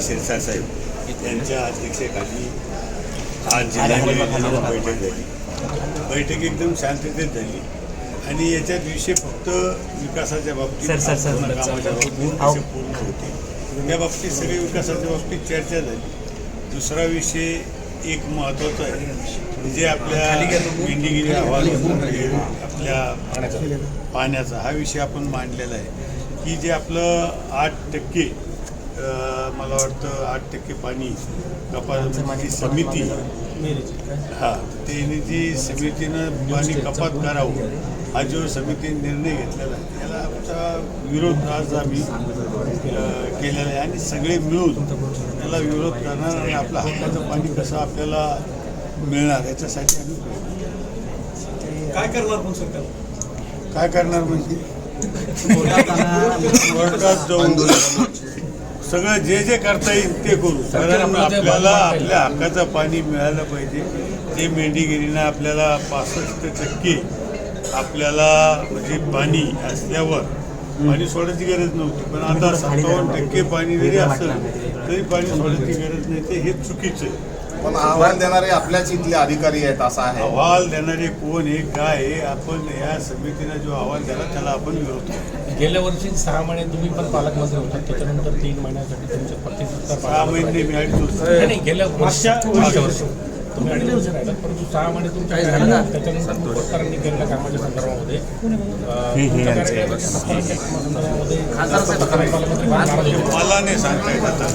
शिरसाट साहेब यांच्या अध्यक्षतेखाली आज जिल्हाधिकारी बैठक झाली. बैठक एकदम शांततेत झाली आणि याच्यात विषय फक्त विकासाच्या बाबतीत कामाच्या बाबतीत विषय पूर्ण होते. या बाबतीत सगळे विकासाच्या बाबतीत चर्चा झाली. दुसरा विषय एक महत्त्वाचा आहे जे आपल्या मेंढीगिरी अहवाल आपल्या पाण्याचा हा विषय आपण मांडलेला आहे की जे आपलं 8% मला वाटतं 8% पाणी कपात समिती त्यांनी जी समितीनं पाणी कपात करावं हा जो समितीने निर्णय घेतलेला आहे याला आमचा विरोध आज आम्ही केलेला आहे आणि सगळे मिळून त्याला विरोध करणार आणि आपलं हक्काचं पाणी कसं आपल्याला मिळणार याच्यासाठी आम्ही काय करणार पण सरकार काय करणार म्हणजे कोर्टात जाऊन सगळं जे करता येईल ते करू. कारण आपल्याला आपल्या हक्काचं पाणी मिळालं पाहिजे. ते मेंढीगिरीनं आपल्याला 65% आपल्याला म्हणजे पाणी असल्यावर पाणी सोडायची गरज नव्हती, पण आता 57% पाणी जरी असलं तरी पाणी सोडायची गरज नाही. ते हे चुकीचं आहे. पण अहवाल देणारे आपल्याच इथले अधिकारी आहेत असं आहे. अहवाल देणारे कोण आहे काय आहे आपण या समितीनं जो अहवाल दिला त्याला आपण विरोध करतो. गेल्या वर्षी 6 महिने तुम्ही पण पालकमंत्री होता, त्याच्यानंतर 3 महिन्यासाठी तुमच्या पत्नी 6 महिने मी 2.5 वर्ष नाही गेल्या वर्षी तुम्ही 2.5 वर्ष राहिलात, परंतु 6 महिने तुमच्या त्याच्यानंतर उपकरांनी केलेल्या कामाच्या संदर्भामध्ये मला नाही सांगता येत आता.